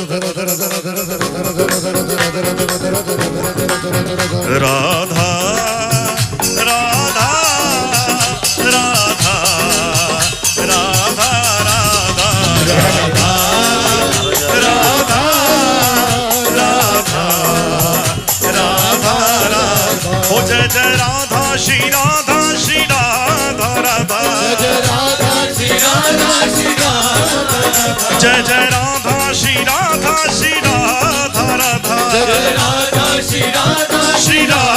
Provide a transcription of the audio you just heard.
राधा राधा राधा राधा राधा राधा राधा राधा राधा राधा ओ जय जय राधा श्री राधा श्री राधा राधा जय राधा श्री राधा श्री राधा जय जय राधा श्री राधा श्री राधा राधा जय राधा श्री राधा श्री राधा